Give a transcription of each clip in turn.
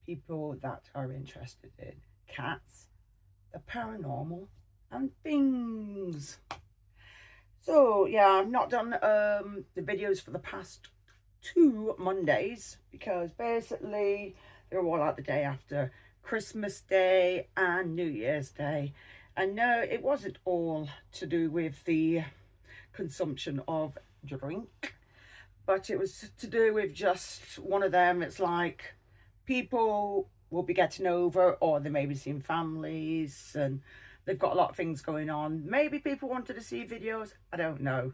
people that are interested in cats, the paranormal, and things. So yeah, I've not done the videos for the past 2 Mondays because basically they're all out the day after Christmas Day and New Year's Day. And no, it wasn't all to do with the consumption of drink, but it was to do with just one of them. It's like people will be getting over, or they may be seeing families, and they've got a lot of things going on. Maybe people wanted to see videos, I don't know.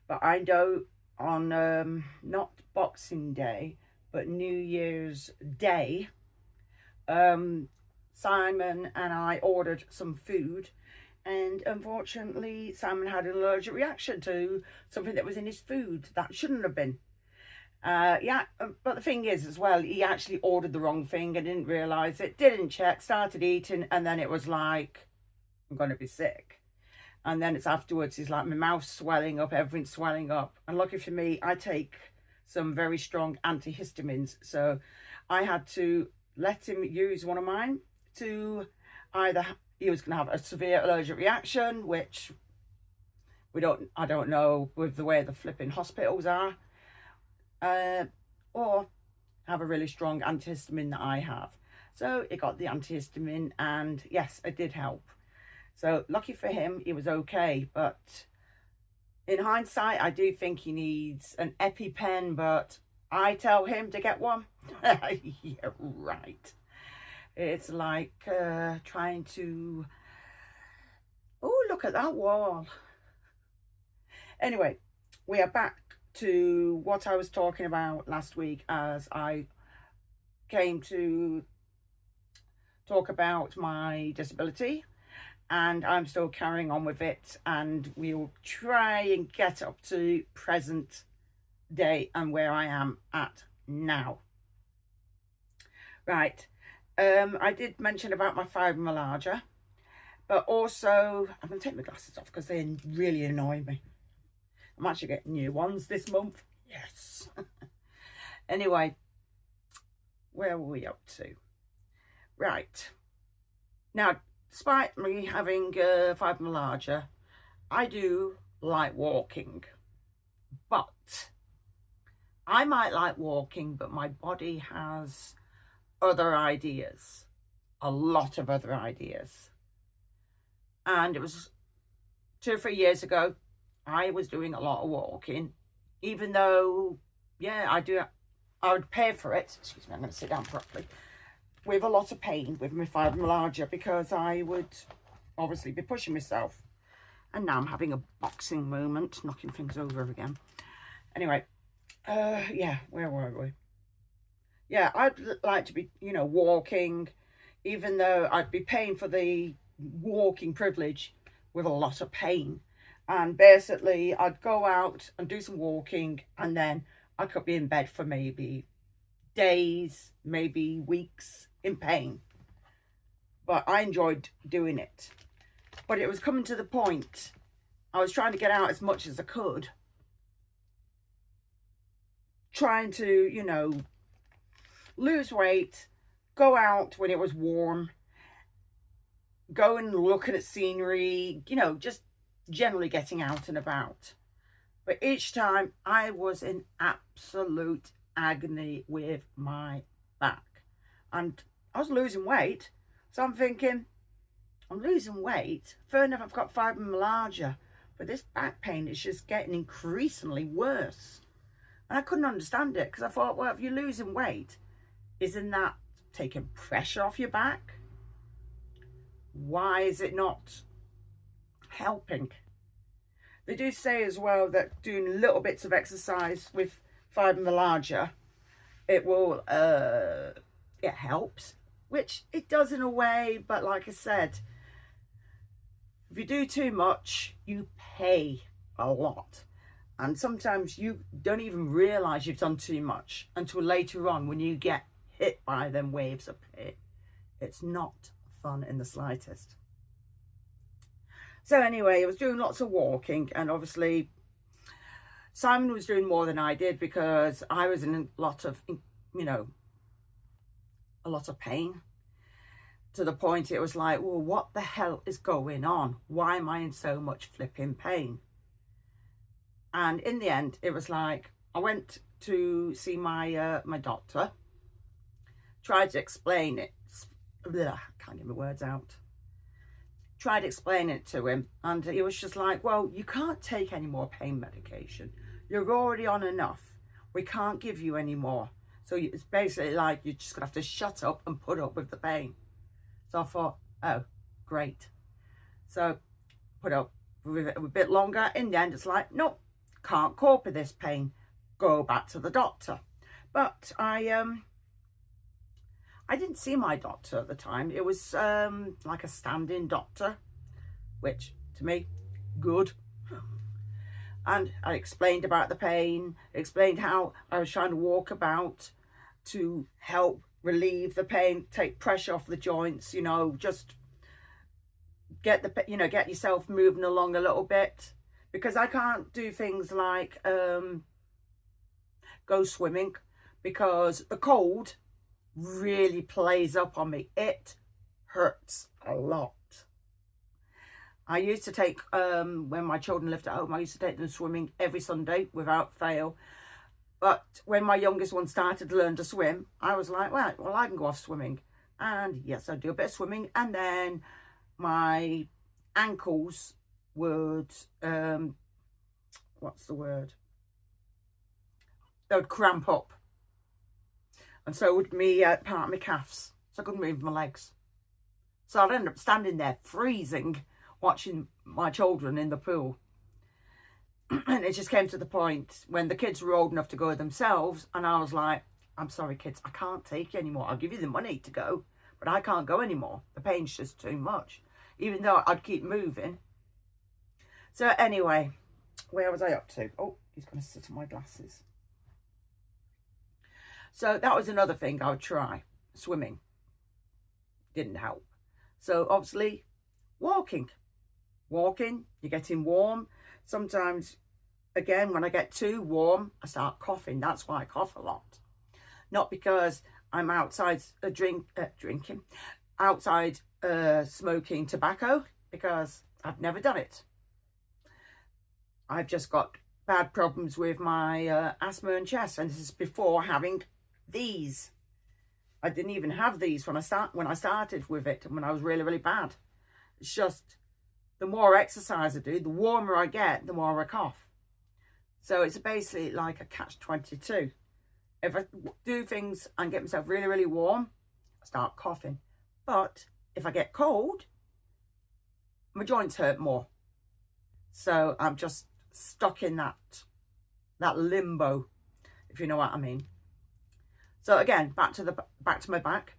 But I know on not Boxing Day, but New Year's Day, Simon and I ordered some food, and unfortunately Simon had an allergic reaction to something that was in his food that shouldn't have been. Yeah, but the thing is as well, he actually ordered the wrong thing and didn't realise it, didn't check, started eating, and then it was like, I'm going to be sick. And then it's afterwards, he's like, my mouth's swelling up, everything's swelling up. And lucky for me, I take some very strong antihistamines, so I had to let him use one of mine to either, he was going to have a severe allergic reaction, which I don't know with the way the flipping hospitals are, or have a really strong antihistamine that I have. So it got the antihistamine, and yes, it did help. So lucky for him, he was okay. But in hindsight, I do think he needs an EpiPen, but I tell him to get one. Yeah, right. It's like trying to... Oh, look at that wall. Anyway, we are back to what I was talking about last week, as I came to talk about my disability, and I'm still carrying on with it, and we'll try and get up to present day and where I am at now. Right, I did mention about my fibromyalgia, but also I'm going to take my glasses off because they really annoy me. I'm actually getting new ones this month. Yes. Anyway, where were we up to? Right. Now, despite me having fibromyalgia, I do like walking. But I might like walking, but my body has other ideas. A lot of other ideas. And it was 2 or 3 years ago, I was doing a lot of walking, even though, yeah, I would pay for it. Excuse me, I'm going to sit down properly. With a lot of pain with my fibromyalgia, because I would obviously be pushing myself. And now I'm having a boxing moment, knocking things over again. Anyway, yeah, where were we? Yeah, I'd like to be, walking, even though I'd be paying for the walking privilege with a lot of pain. And basically, I'd go out and do some walking, and then I could be in bed for maybe days, maybe weeks in pain. But I enjoyed doing it. But it was coming to the point, I was trying to get out as much as I could. Trying to, lose weight, go out when it was warm, go and look at scenery, just generally getting out and about. But each time I was in absolute agony with my back, and I was losing weight. So I'm thinking, I'm losing weight, fair enough, I've got fibromyalgia, but this back pain is just getting increasingly worse. And I couldn't understand it, because I thought, well, if you're losing weight, isn't that taking pressure off your back? Why is it not helping? They do say as well that doing little bits of exercise with fibromyalgia, it will, it helps, which it does in a way, but like I said, if you do too much, you pay a lot. And sometimes you don't even realise you've done too much until later on when you get hit by them waves of pain. It's not fun in the slightest. So anyway, I was doing lots of walking, and obviously Simon was doing more than I did, because I was in a lot of, a lot of pain, to the point it was like, well, what the hell is going on? Why am I in so much flipping pain? And in the end, it was like, I went to see my my doctor, tried to explain it. Blah, can't get my words out. Tried explaining it to him, and he was just like, well, you can't take any more pain medication. You're already on enough. We can't give you any more. So it's basically like you're just gonna have to shut up and put up with the pain. So I thought, oh, great. So put up with it a bit longer. In the end, it's like, no, can't cope with this pain. Go back to the doctor. But I didn't see my doctor at the time. It was like a stand-in doctor, which to me, good. And I explained about the pain, explained how I was trying to walk about to help relieve the pain, take pressure off the joints, you know, just get get yourself moving along a little bit, because I can't do things like go swimming, because the cold really plays up on me. It hurts a lot. I used to take, when my children lived at home, I used to take them swimming every Sunday without fail. But when my youngest one started to learn to swim, I was like, well, I can go off swimming. And yes, I do a bit of swimming. And then my ankles would, what's the word? They would cramp up. And so would me part of my calves. So I couldn't move my legs. So I'd end up standing there freezing, watching my children in the pool. And it just came to the point when the kids were old enough to go themselves, and I was like, I'm sorry kids, I can't take you anymore. I'll give you the money to go, but I can't go anymore. The pain's just too much, even though I'd keep moving. So anyway, where was I up to? Oh, he's going to sit on my glasses. So that was another thing I would try. Swimming didn't help. So obviously walking, you're getting warm. Sometimes, again, when I get too warm, I start coughing. That's why I cough a lot. Not because I'm outside drinking, outside smoking tobacco, because I've never done it. I've just got bad problems with my asthma and chest, and this is before having these. I didn't even have these when I started with it, when I was really, really bad. It's just the more exercise I do, the warmer I get, the more I cough. So it's basically like a catch-22. If I do things and get myself really, really warm, I start coughing. But if I get cold, my joints hurt more. So I'm just stuck in that limbo, if you know what I mean. So again, back to my back.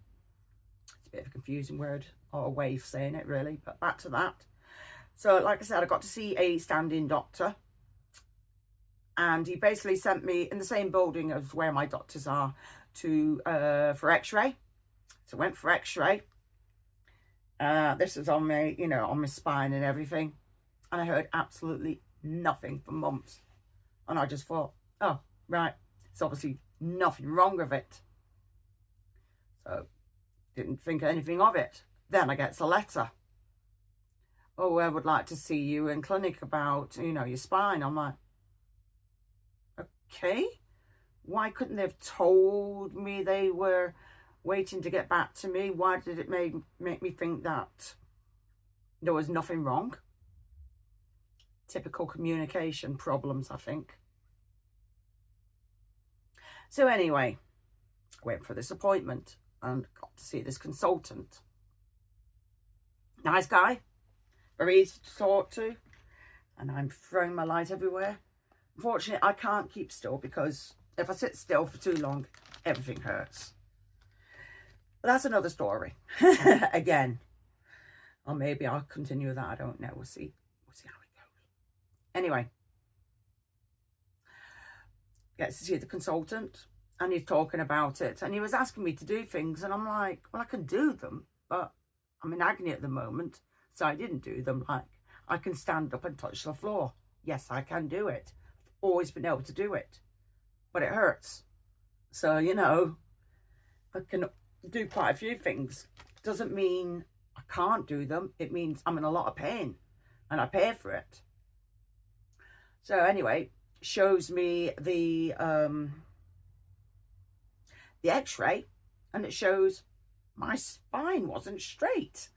It's a bit of a confusing word or a way of saying it, really, but back to that. So like I said, I got to see a stand-in doctor, and he basically sent me in the same building as where my doctors are to for x-ray. So I went for x-ray. This is on me, you know, on my spine and everything, and I heard absolutely nothing for months. And I just thought, oh right, it's obviously nothing wrong with it. So didn't think anything of it. Then I get a letter. Oh, I would like to see you in clinic about, you know, your spine. I'm like, okay, why couldn't they have told me they were waiting to get back to me? Why did it make me think that there was nothing wrong? Typical communication problems, I think. So anyway, I went for this appointment and got to see this consultant. Nice guy. Very easy to talk to, and I'm throwing my light everywhere. Unfortunately, I can't keep still, because if I sit still for too long, everything hurts. But that's another story. Again, or maybe I'll continue that. I don't know. We'll see how it goes. Anyway, gets to see the consultant, and he's talking about it, and he was asking me to do things, and I'm like, well, I can do them, but I'm in agony at the moment. So I didn't do them. Like, I can stand up and touch the floor. Yes, I can do it. I've always been able to do it. But it hurts. So, you know, I can do quite a few things. Doesn't mean I can't do them. It means I'm in a lot of pain and I pay for it. So anyway, shows me the x-ray, and it shows my spine wasn't straight.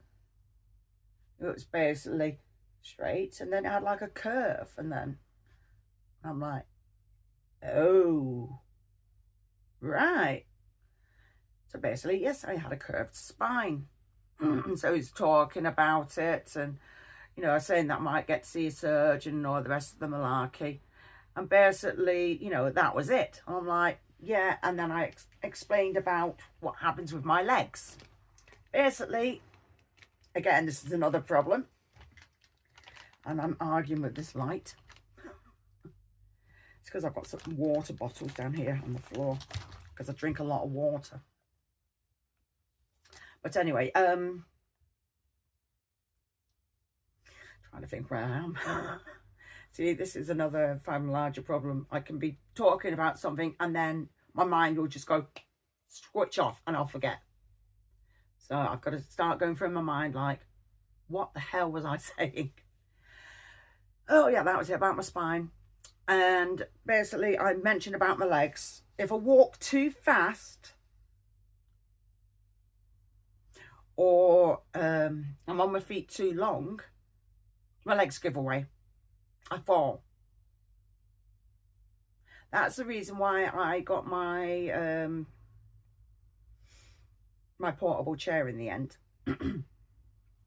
It was basically straight, and then it had like a curve, and then I'm like, oh, right. So basically, yes, I had a curved spine. So he's talking about it, and, you know, saying that I might get to see a surgeon and all the rest of the malarkey. And basically, you know, that was it. I'm like, yeah. And then I explained about what happens with my legs. Basically, again, this is another problem. And I'm arguing with this light. It's because I've got some water bottles down here on the floor, because I drink a lot of water. But anyway, trying to think where I am. See, this is another larger problem. I can be talking about something and then my mind will just go switch off and I'll forget. So I've got to start going through my mind like, what the hell was I saying? Oh yeah, that was it, about my spine. And basically I mentioned about my legs. If I walk too fast, or I'm on my feet too long, my legs give away. I fall. That's the reason why I got my my portable chair in the end.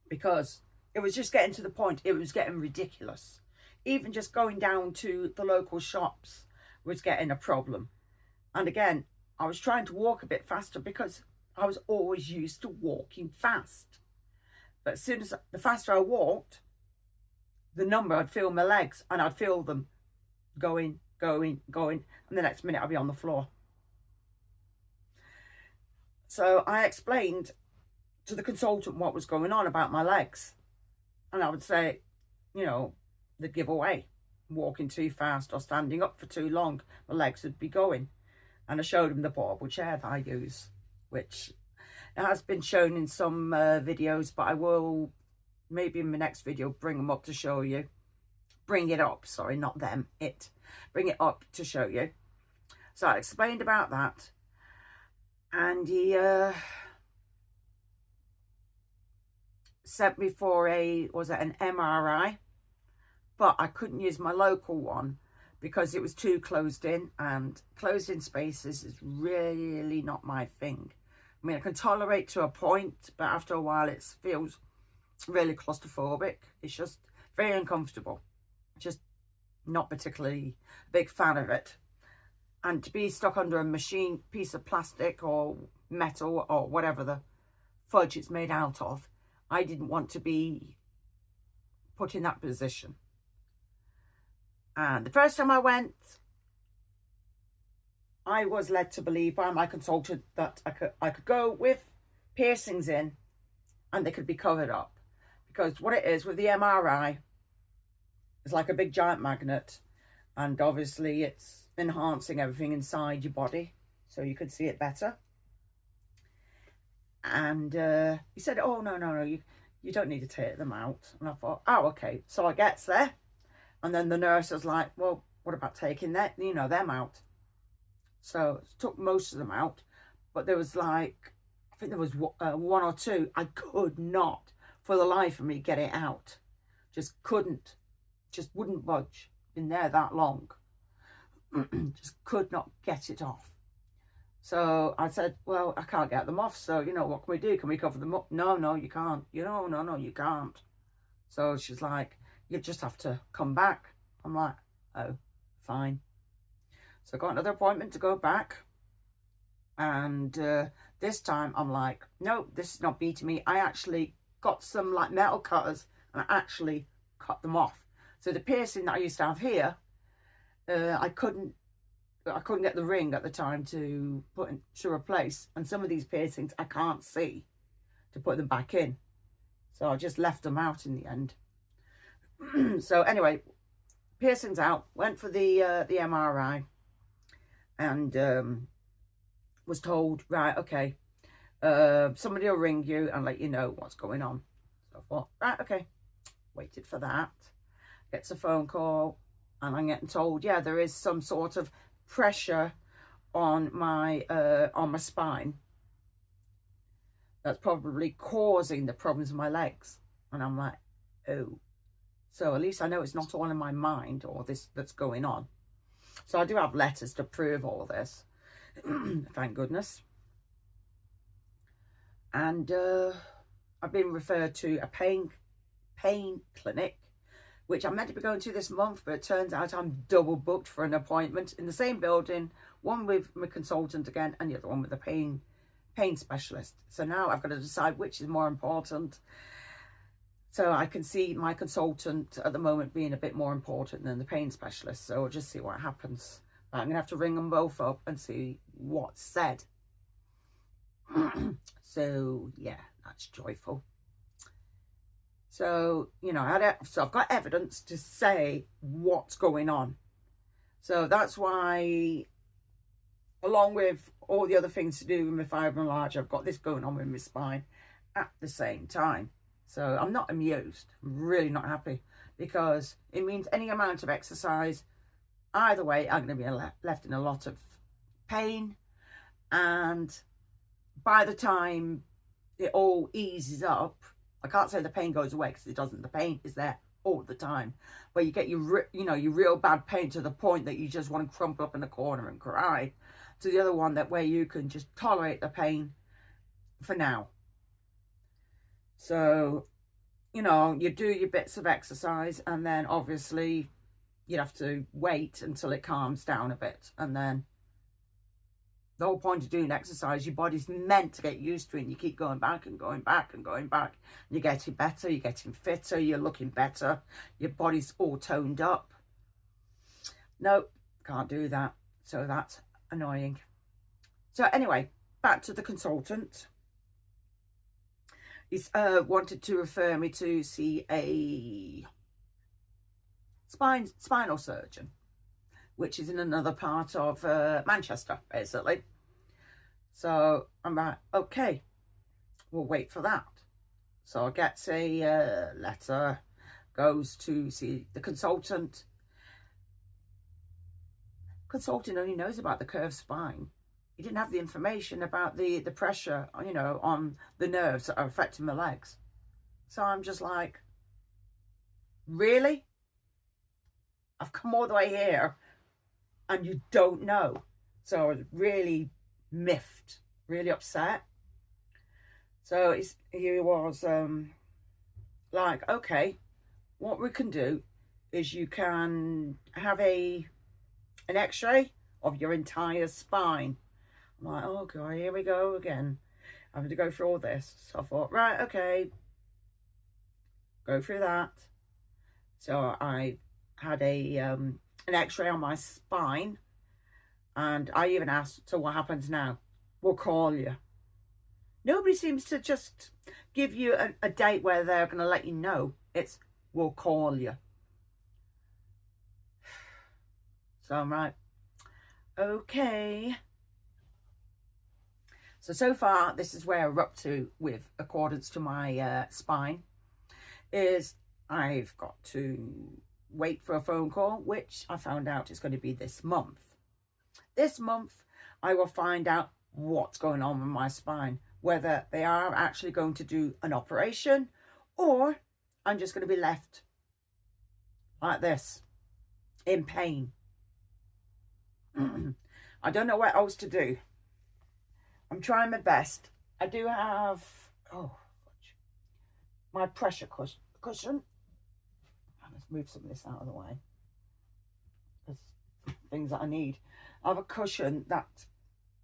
Because it was just getting to the point, it was getting ridiculous. Even just going down to the local shops was getting a problem. And again, I was trying to walk a bit faster because I was always used to walking fast. But as soon as the faster I walked, the number, I'd feel my legs and I'd feel them going, and the next minute I'd be on the floor. So I explained to the consultant what was going on about my legs. And I would say, you know, they'd give away. Walking too fast or standing up for too long, my legs would be going. And I showed him the portable chair that I use, which has been shown in some videos, but I will, maybe in my next video, bring them up to show you. Bring it up, sorry, not them, it. Bring it up to show you. So I explained about that. And he sent me for an MRI. But I couldn't use my local one because it was too closed in, and closed in spaces is really not my thing. I mean, I can tolerate to a point, but after a while it feels really claustrophobic. It's just very uncomfortable. Just not particularly a big fan of it. And to be stuck under a machine, piece of plastic or metal or whatever the fudge it's made out of, I didn't want to be put in that position. And the first time I went, I was led to believe by my consultant that I could go with piercings in and they could be covered up. Because what it is with the MRI, it's like a big giant magnet, and obviously it's enhancing everything inside your body so you could see it better. And he said, oh, no, you don't need to take them out. And I thought, oh, okay. So I gets there. And then the nurse was like, well, what about taking that, them out? So I took most of them out, but there was like, I think there was one or two I could not, for the life of me, get it out. Just couldn't, just wouldn't budge. Been there that long. Just could not get it off. So I said, well, I can't get them off. So, what can we do? Can we cover them up? No, you can't. No, you can't. So she's like, you just have to come back. I'm like, oh, fine. So I got another appointment to go back. And this time I'm like, no, this is not beating me. I actually got some like metal cutters and I actually cut them off. So the piercing that I used to have here, I couldn't get the ring at the time to replace. And some of these piercings I can't see to put them back in. So I just left them out in the end. So anyway, piercings out, went for the MRI, and was told, right, okay, somebody will ring you and let you know what's going on. So I thought, right, okay. Waited for that. Gets a phone call and I'm getting told, yeah, there is some sort of pressure on my spine that's probably causing the problems in my legs. And I'm like, oh. So at least I know it's not all in my mind or this that's going on. So I do have letters to prove all this. Thank goodness. And I've been referred to a pain clinic, which I'm meant to be going to this month, but it turns out I'm double booked for an appointment in the same building, one with my consultant again and the other one with a pain specialist. So now I've got to decide which is more important. So I can see my consultant at the moment being a bit more important than the pain specialist. So we'll just see what happens. But I'm going to have to ring them both up and see what's said. So yeah, that's joyful. So, you know, I've got evidence to say what's going on. So that's why, along with all the other things to do with my fibromyalgia, I've got this going on with my spine at the same time. So I'm not amused. I'm really not happy, because it means any amount of exercise, either way, I'm going to be left in a lot of pain. And by the time it all eases up, I can't say the pain goes away, because it doesn't. The pain is there all the time. But you get your real bad pain to the point that you just want to crumple up in the corner and cry. To the other one where you can just tolerate the pain for now. So, you know, you do your bits of exercise, and then obviously you'd have to wait until it calms down a bit. And then the whole point of doing exercise, your body's meant to get used to it, and you keep going back and going back and going back. You're getting better, you're getting fitter, you're looking better, your body's all toned up. Nope, can't do that. So that's annoying. So anyway, back to the consultant. He's wanted to refer me to see a spinal surgeon, which is in another part of Manchester, basically. So I'm like, okay, we'll wait for that. So I get a letter, goes to see the consultant. Consultant only knows about the curved spine. He didn't have the information about the pressure, you know, on the nerves that are affecting my legs. So I'm just like, really? I've come all the way here and you don't know? So I was really miffed, really upset. So he was like, okay, what we can do is you can have an x-ray of your entire spine. I'm like, oh God, here we go again. Having to go through all this. So I thought, right, okay, go through that. So I had an x-ray on my spine, and I even asked, so what happens now? We'll call you. Nobody seems to just give you a date where they're going to let you know. It's, we'll call you. So I'm like, okay. So far, this is where we're up to with accordance to my spine, is I've got to wait for a phone call, which I found out is going to be this month. This month, I will find out what's going on with my spine, whether they are actually going to do an operation, or I'm just going to be left like this, in pain. I don't know what else to do. I'm trying my best. I do have, my pressure cushion. Let's move some of this out of the way. There's things that I need. I have a cushion that,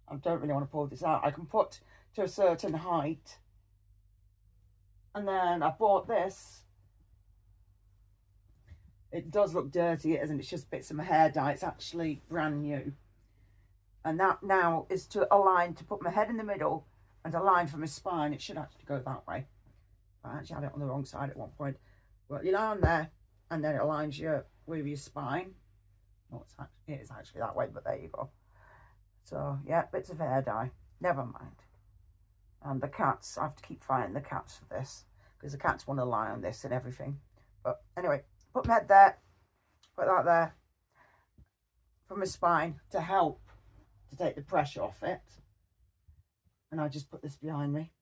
I don't really want to pull this out, I can put to a certain height. And then I bought this. It does look dirty, isn't it? It's just bits of my hair dye. It's actually brand new. And that now is to align, to put my head in the middle and align for my spine. It should actually go that way. I actually had it on the wrong side at one point. Well, you lie on there, and then it aligns you with your spine. Oh, it is actually that way, but there you go. So, yeah, bits of hair dye. Never mind. And the cats, I have to keep fighting the cats for this, because the cats want to lie on this and everything. But anyway, put my head there, put that there for my spine to help to take the pressure off it. And I just put this behind me.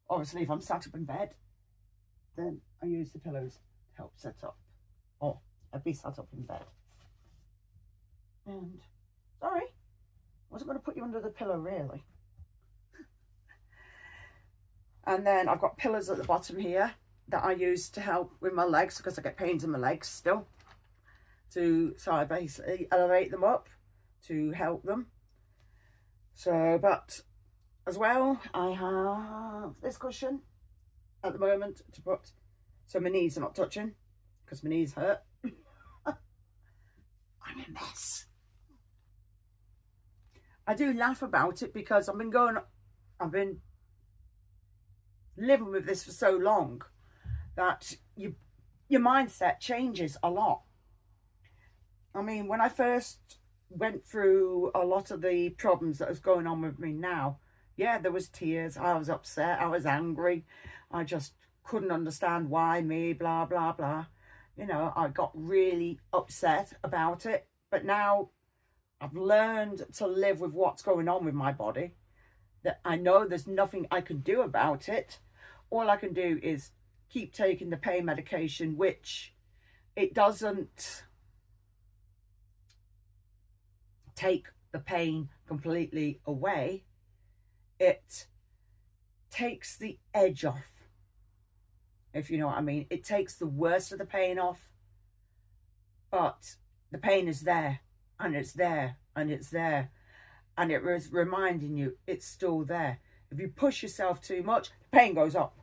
Obviously, if I'm sat up in bed, then I use the pillows to help set up. Or I'd be sat up in bed. And, sorry, I wasn't going to put you under the pillow, really. And then I've got pillows at the bottom here that I use to help with my legs, because I get pains in my legs still. So I basically elevate them up to help them. So, but as well, I have this cushion at the moment to put, so my knees are not touching, because my knees hurt. I'm a mess. I do laugh about it because I've been living with this for so long that your mindset changes a lot. I mean, when I first went through a lot of the problems that was going on with me now, yeah, there was tears. I was upset. I was angry. I just couldn't understand why me, blah, blah, blah. You know, I got really upset about it. But now I've learned to live with what's going on with my body. That I know there's nothing I can do about it. All I can do is keep taking the pain medication, which it doesn't take the pain completely away. It takes the edge off, if you know what I mean. It takes the worst of the pain off, but the pain is there, and it's there, and it's there, and it was reminding you it's still there. If you push yourself too much, the pain goes up.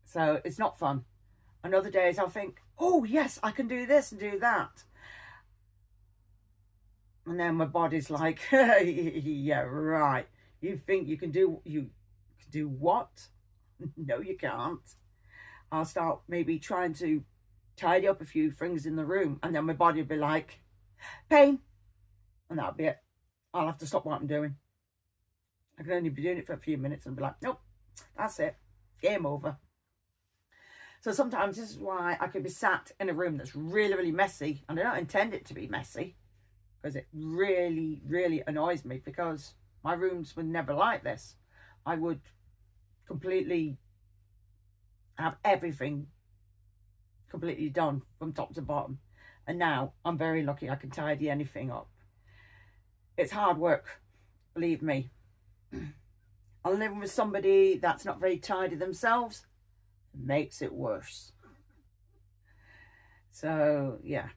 So it's not fun. And other days I'll think, oh yes, I can do this and do that. And then my body's like, yeah, right. You think you can do what? No, you can't. I'll start maybe trying to tidy up a few things in the room, and then my body will be like, pain. And that'll be it. I'll have to stop what I'm doing. I can only be doing it for a few minutes and be like, nope, that's it. Game over. So sometimes this is why I could be sat in a room that's really, really messy, and I don't intend it to be messy, because it really, really annoys me, because my rooms were never like this. I would completely have everything completely done from top to bottom. And now I'm very lucky I can tidy anything up. It's hard work, believe me. I'm living with somebody that's not very tidy themselves. It makes it worse. So, yeah.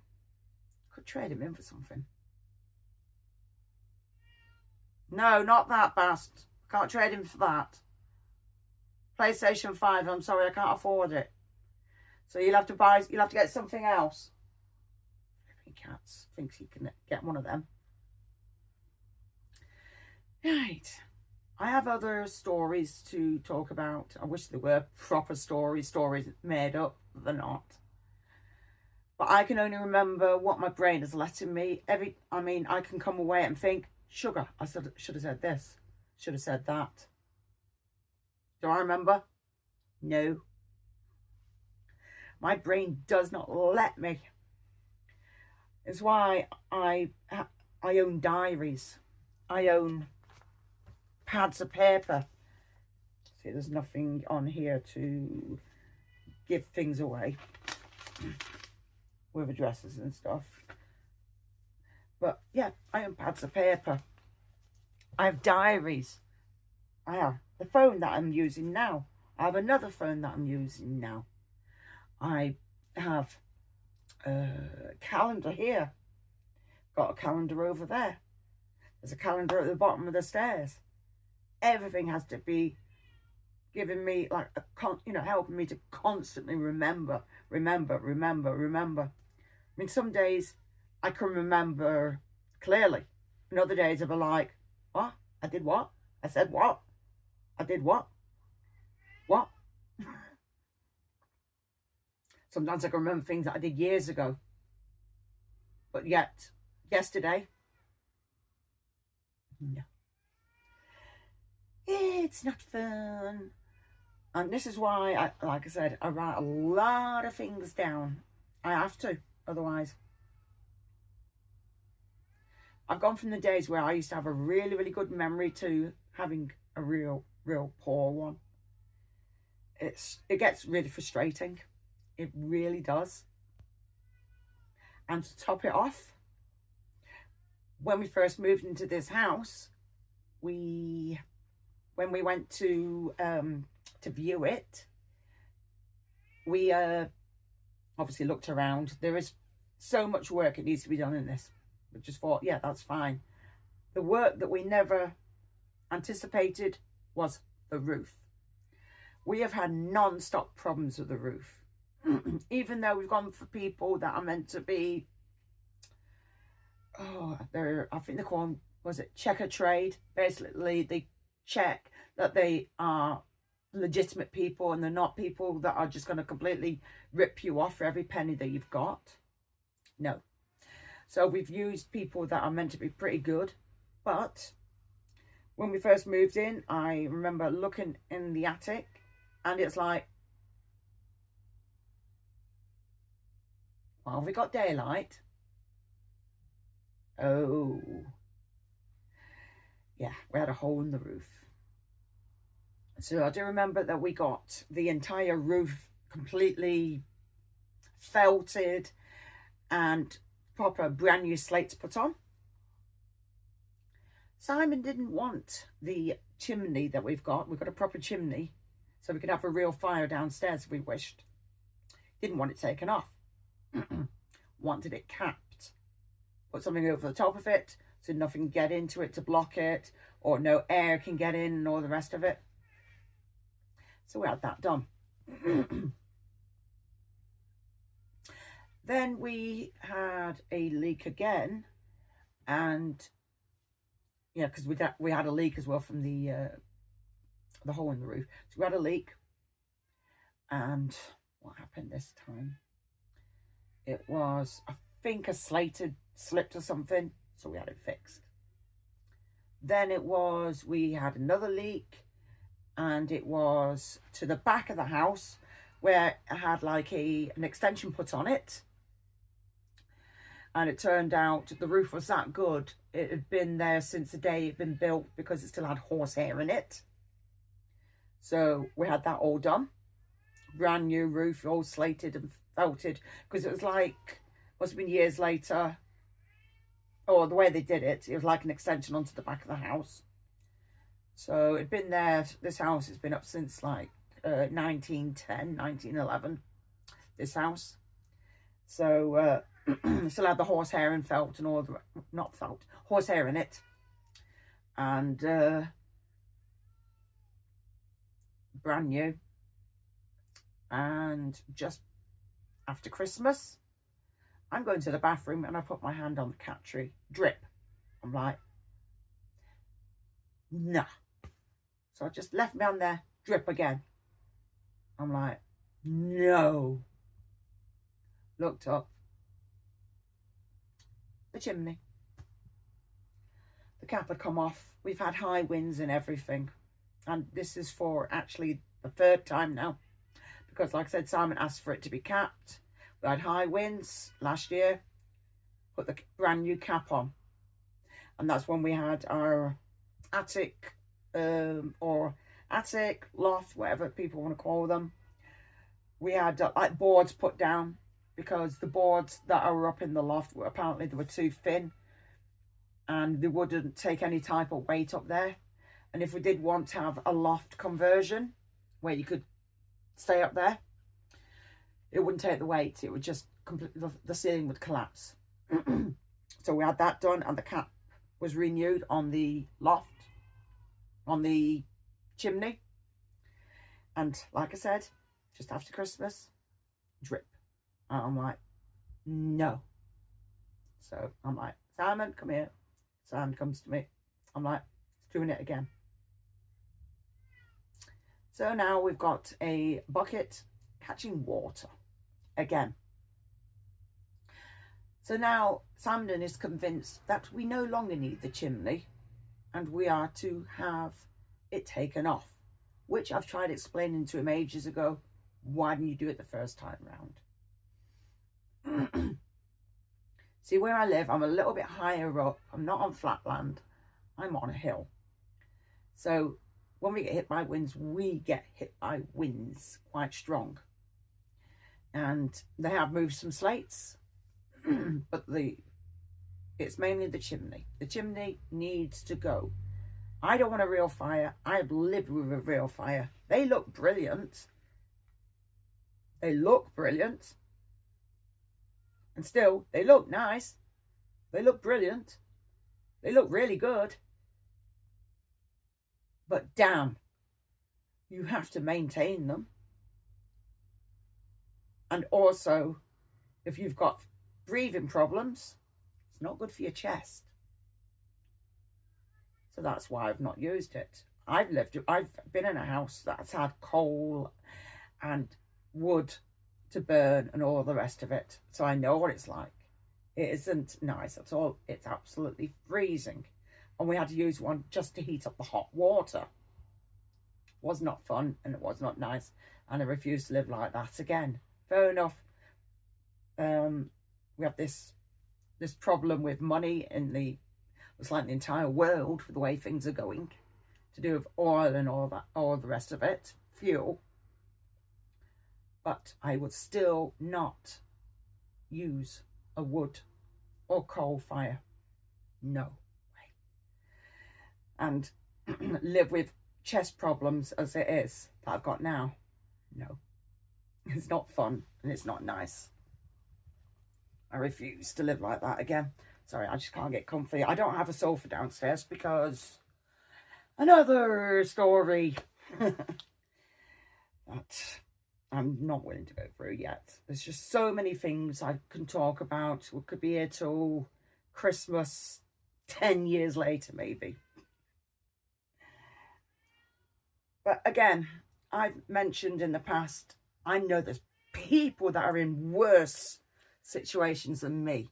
Could trade him in for something. No, not that bastard. Can't trade him for that. PlayStation 5, I'm sorry, I can't afford it. So you'll have to get something else. Cats thinks he can get one of them. Right. I have other stories to talk about. I wish they were proper stories made up, but they're not. But I can only remember what my brain is letting me. I can come away and think, sugar, I should have said this, should have said that. Do I remember? No. My brain does not let me. It's why I own diaries. I own pads of paper. See, there's nothing on here to give things away with addresses and stuff. But yeah, I own pads of paper. I have diaries. I have the phone that I'm using now. I have another phone that I'm using now. I have a calendar here. Got a calendar over there. There's a calendar at the bottom of the stairs. Everything has to be giving me like helping me to constantly remember. I mean, some days I can remember clearly, and other days I'll be like, what? I did what? I said what? I did what? What? Sometimes I can remember things that I did years ago. But yet, yesterday, no. It's not fun. And this is why, like I said, I write a lot of things down. I have to, otherwise. I've gone from the days where I used to have a really, really good memory to having a real poor one. It gets really frustrating. It really does. And to top it off, when we first moved into this house, when we went to view it, we obviously looked around. There is so much work that needs to be done in this. We just thought, yeah, that's fine. The work that we never anticipated was the roof. We have had non-stop problems with the roof. Even though we've gone for people that are meant to be, I think they call them, was it checker trade? Basically, they check that they are legitimate people and they're not people that are just going to completely rip you off for every penny that you've got. No. So we've used people that are meant to be pretty good. But when we first moved in, I remember looking in the attic and it's like, well, have we got daylight? Oh. Yeah, we had a hole in the roof. So I do remember that we got the entire roof completely felted and proper brand new slates put on. Simon didn't want the chimney that we've got. We've got a proper chimney so we could have a real fire downstairs if we wished. Didn't want it taken off. Wanted it capped. Put something over the top of it so nothing can get into it to block it, or no air can get in and all the rest of it. So we had that done. Then we had a leak again, and yeah, because we had a leak as well from the hole in the roof. So we had a leak, and what happened this time? It was, I think, a slate had slipped or something, so we had it fixed. Then it was, we had another leak, and it was to the back of the house where it had like an extension put on it. And it turned out the roof was that good. It had been there since the day it had been built because it still had horsehair in it. So we had that all done. Brand new roof, all slated and felted, because it was like, must have been years later, or the way they did it, it was like an extension onto the back of the house. So it'd been there, this house has been up since like 1910, 1911, this house. So still had the horsehair and felt and all the, not felt, horsehair in it. And brand new. And just after Christmas, I'm going to the bathroom and I put my hand on the cat tree. Drip. I'm like, nah. So I just left me on there. Drip again. I'm like, no. Looked up. The chimney. The cap had come off. We've had high winds and everything. And this is for actually the third time now. Because like I said, Simon asked for it to be capped. We had high winds last year. Put the brand new cap on. And that's when we had our attic, or attic, loft, whatever people want to call them. We had like boards put down, because the boards that are up in the loft were apparently they were too thin and they wouldn't take any type of weight up there. And if we did want to have a loft conversion where you could stay up there, it wouldn't take the weight. It would just completely, the ceiling would collapse. So we had that done, and the cap was renewed on the loft, on the chimney. And like I said, just after Christmas, drip. And I'm like, no. So I'm like, Simon, come here. Simon comes to me. I'm like, it's doing it again. So now we've got a bucket catching water again. So now Simon is convinced that we no longer need the chimney and we are to have it taken off, which I've tried explaining to him ages ago. Why didn't you do it the first time round? See, where I live, I'm a little bit higher up. I'm not on flat land. I'm on a hill. So when we get hit by winds, we get hit by winds quite strong. And they have moved some slates, but it's mainly the chimney. The chimney needs to go. I don't want a real fire. I've lived with a real fire. They look brilliant. They look brilliant. And still, they look nice. They look brilliant. They look really good. But damn, you have to maintain them. And also, if you've got breathing problems, it's not good for your chest. So that's why I've not used it. I've been in a house that's had coal and wood to burn and all the rest of it. So I know what it's like. It isn't nice at all. It's absolutely freezing. And we had to use one just to heat up the hot water. It was not fun and it was not nice. And I refuse to live like that again. Fair enough. We have this problem with money in it's like the entire world for the way things are going, to do with oil and all that, all the rest of it, fuel. But I would still not use a wood or coal fire. No way. And live with chest problems as it is that I've got now. No. It's not fun and it's not nice. I refuse to live like that again. Sorry, I just can't get comfy. I don't have a sofa downstairs because another story that I'm not willing to go through yet. There's just so many things I can talk about. We could be here till Christmas 10 years later, maybe. But again, I've mentioned in the past, I know there's people that are in worse situations than me.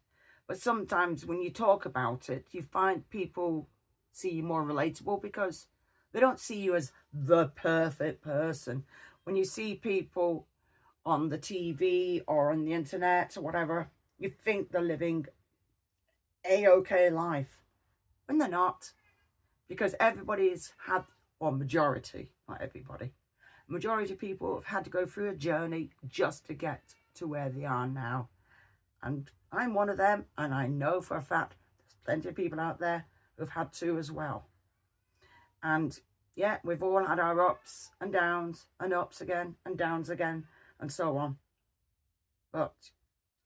But sometimes when you talk about it, you find people see you more relatable because they don't see you as the perfect person. When you see people on the TV or on the internet or whatever, you think they're living a-okay life. When they're not. Because everybody's had, or majority, not everybody, majority of people have had to go through a journey just to get to where they are now. And I'm one of them, and I know for a fact there's plenty of people out there who've had to as well. And yeah, we've all had our ups and downs, and ups again, and downs again, and so on. But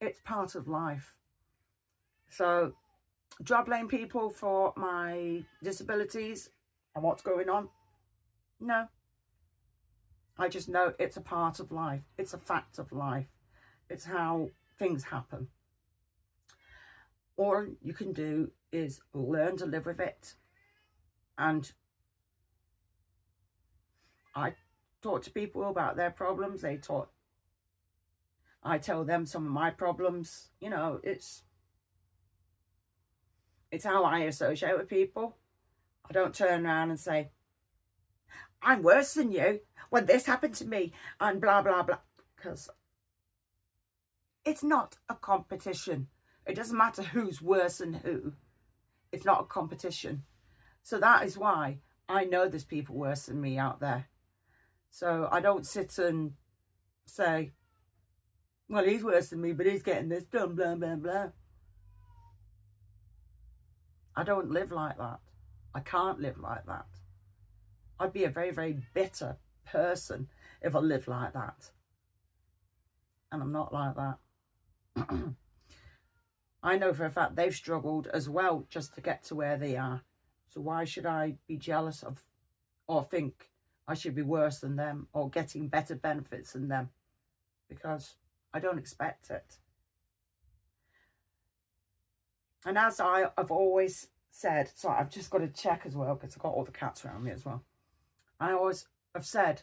it's part of life. So, do I blame people for my disabilities and what's going on? No. I just know it's a part of life. It's a fact of life. It's how things happen. All you can do is learn to live with it. And I talk to people about their problems. I tell them some of my problems. You know, it's how I associate with people. I don't turn around and say, I'm worse than you when this happened to me and blah, blah, blah. Because it's not a competition. It doesn't matter who's worse than who. It's not a competition. So that is why I know there's people worse than me out there. So I don't sit and say, well, he's worse than me, but he's getting this done, blah, blah, blah. I don't live like that. I can't live like that. I'd be a very, very bitter person if I lived like that. And I'm not like that. I know for a fact they've struggled as well just to get to where they are. So why should I be jealous of or think I should be worse than them or getting better benefits than them? Because I don't expect it. And as I've always said, so I've just got to check as well because I've got all the cats around me as well. I always have said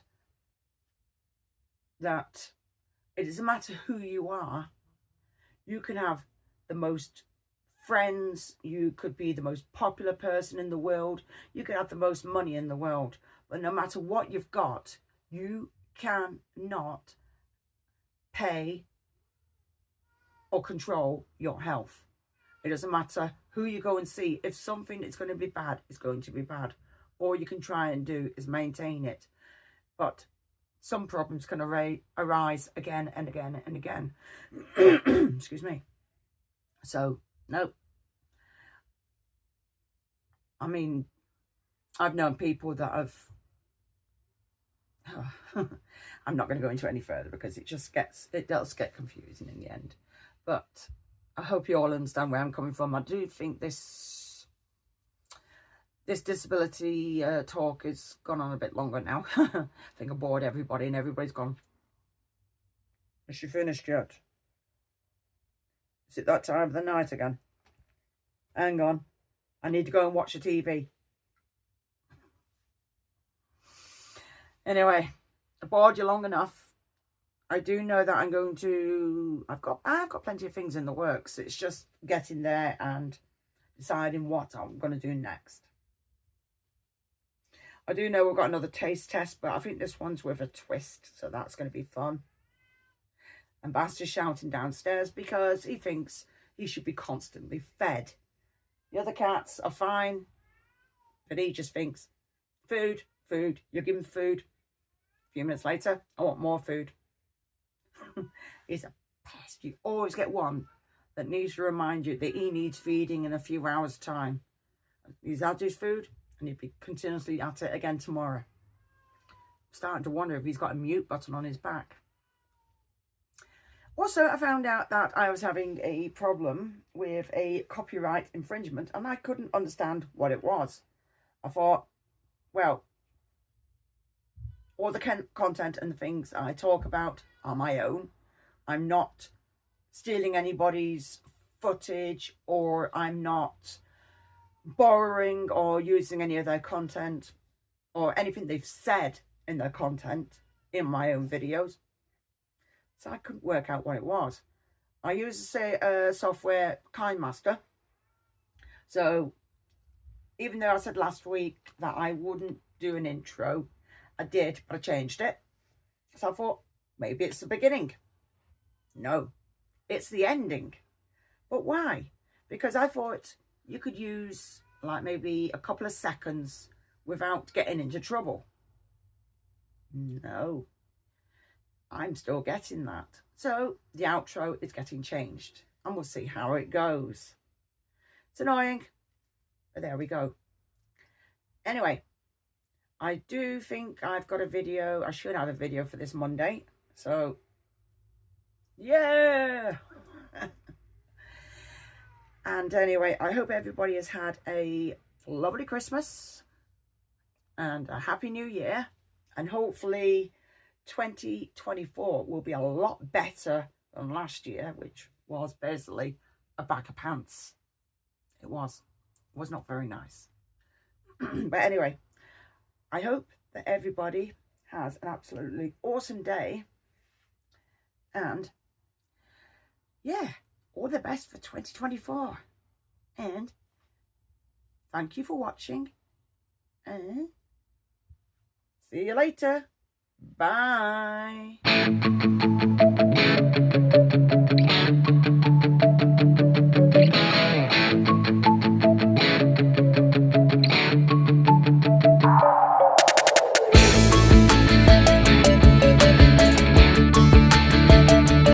that it doesn't matter who you are. You can have the most friends. You could be the most popular person in the world. You could have the most money in the world. But no matter what you've got, you cannot pay or control your health. It doesn't matter who you go and see. If something is going to be bad, it's going to be bad. All you can try and do is maintain it. But some problems can arise again and again and again. Excuse me. So, no. I mean, I've known people that have... I'm not going to go into any further because it does get confusing in the end. But I hope you all understand where I'm coming from. I do think this disability talk has gone on a bit longer now. I think I bored everybody and everybody's gone, is she finished yet? Is it that time of the night again? Hang on. I need to go and watch the TV. Anyway, I bored you long enough. I do know that I'm going to... I've got plenty of things in the works. It's just getting there and deciding what I'm going to do next. I do know we've got another taste test, but I think this one's with a twist, so that's going to be fun. And Bass is shouting downstairs because he thinks he should be constantly fed. The other cats are fine, but he just thinks, food, food. You give him food. A few minutes later, I want more food. He's a pest. You always get one that needs to remind you that he needs feeding in a few hours' time. He's had his food and he'll be continuously at it again tomorrow. I'm starting to wonder if he's got a mute button on his back. Also, I found out that I was having a problem with a copyright infringement and I couldn't understand what it was. I thought, well, all the content and the things I talk about are my own. I'm not stealing anybody's footage, or I'm not borrowing or using any of their content or anything they've said in their content in my own videos. So I couldn't work out what it was. I use software KindMaster. So even though I said last week that I wouldn't do an intro, I did, but I changed it. So I thought, maybe it's the beginning. No, it's the ending. But why? Because I thought you could use like maybe a couple of seconds without getting into trouble. No, I'm still getting that. So the outro is getting changed and we'll see how it goes. It's annoying, but there we go. Anyway, I do think I've got a video. I should have a video for this Monday. So, yeah. And anyway, I hope everybody has had a lovely Christmas and a happy new year. And hopefully 2024 will be a lot better than last year, which was basically a bag of pants. It was not very nice. But anyway, I hope that everybody has an absolutely awesome day. And yeah, all the best for 2024. And thank you for watching. And see you later. Bye.